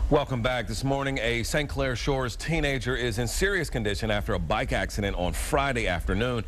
Welcome back. This morning, a St. Clair Shores teenager is in serious condition after a bike accident on Friday afternoon.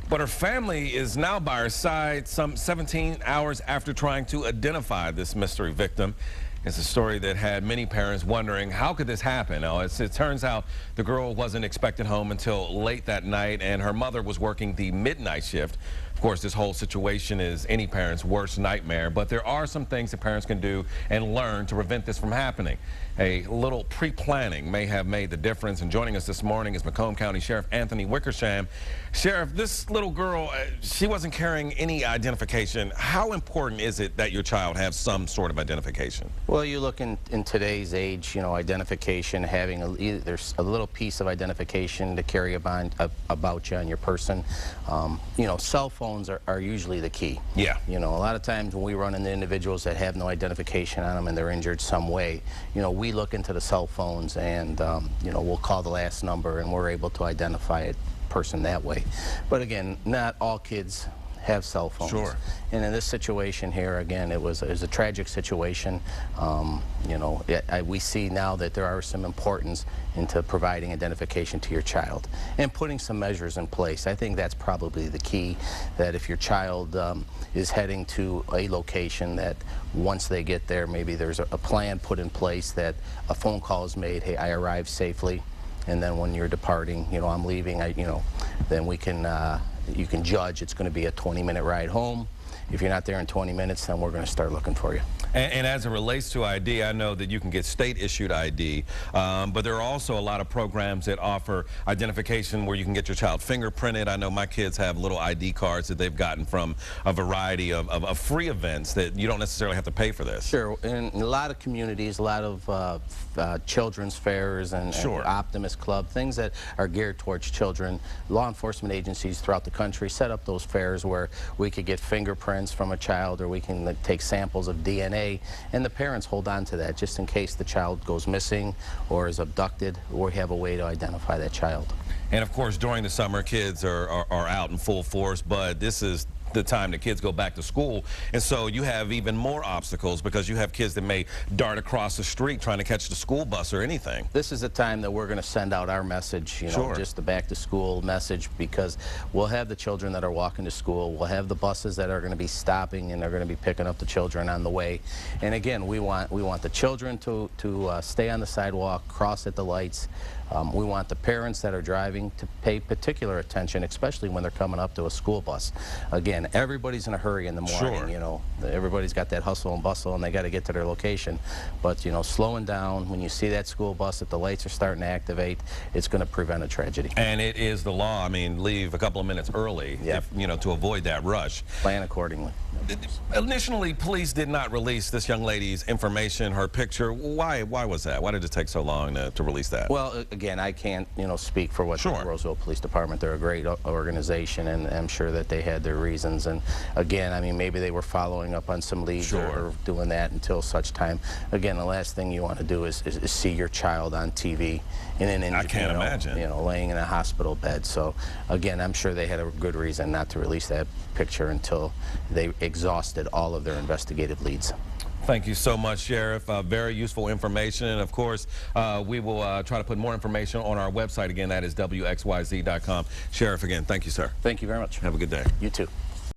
But her family is now by her side some 17 hours after trying to identify this mystery victim. It's a story that had many parents wondering, how could this happen? It turns out the girl wasn't expected home until late that night, and her mother was working the midnight shift. Of course, this whole situation is any parent's worst nightmare, but there are some things that parents can do and learn to prevent this from happening. A little pre-planning may have made the difference, and joining us this morning is Macomb County Sheriff Anthony Wickersham. Sheriff, this little girl, she wasn't carrying any identification. How important is it that your child have some sort of identification? Well, you look in today's age, you know, identification, having there's a little piece of identification to carry about you on your person. You know, cell phones are usually the key. Yeah. You know, a lot of times when we run into individuals that have no identification on them and they're injured some way, you know, we look into the cell phones and, you know, we'll call the last number and we're able to identify a person that way. But again, not all kids have cell phones. Sure. And in this situation here, again, it was a tragic situation. You know, we see now that there are some importance into providing identification to your child and putting some measures in place. I think that's probably the key, that if your child is heading to a location, that once they get there, maybe there's a plan put in place, that a phone call is made, hey, I arrived safely, and then when you're departing, you know, I'm leaving, you know, then we can you can judge it's going to be a 20-minute ride home. If you're not there in 20 minutes, then we're going to start looking for you. And as it relates to ID, I know that you can get state-issued ID, but there are also a lot of programs that offer identification where you can get your child fingerprinted. I know my kids have little ID cards that they've gotten from a variety of free events that you don't necessarily have to pay for this. Sure. In a lot of communities, a lot of children's fairs and Optimist Club, things that are geared towards children, law enforcement agencies throughout the country set up those fairs where we could get fingerprints from a child, or we can take samples of DNA, and the parents hold on to that just in case the child goes missing or is abducted, or have a way to identify that child. And of course, during the summer, kids are out in full force, but this is the time that kids go back to school, and so you have even more obstacles because you have kids that may dart across the street trying to catch the school bus or anything. This is the time that we're going to send out our message, you know, just the back to school message, because we'll have the children that are walking to school, we'll have the buses that are going to be stopping and they're going to be picking up the children on the way. And again, we want the children to stay on the sidewalk, cross at the lights. We want the parents that are driving to pay particular attention, especially when they're coming up to a school bus. Again, everybody's in a hurry in the morning, you know. Everybody's got that hustle and bustle and they got to get to their location. But, you know, slowing down, when you see that school bus, if the lights are starting to activate, it's going to prevent a tragedy. And it is the law. I mean, leave a couple of minutes early, if, you know, to avoid that rush. Plan accordingly. Initially, police did not release this young lady's information, her picture. Why was that? Why did it take so long to release that? Well, again, I can't, you know, speak for what the Roseville Police Department. They're a great organization, and I'm sure that they had their reasons. And again, I mean, maybe they were following up on some leads or doing that until such time. Again, the last thing you want to do is see your child on TV in an injury. I can't imagine. You know, laying in a hospital bed. So again, I'm sure they had a good reason not to release that picture until they exhausted all of their investigative leads. Thank you so much, Sheriff. Very useful information. And of course, we will try to put more information on our website. Again, that is WXYZ.com. Sheriff, again, thank you, sir. Thank you very much. Have a good day. You too.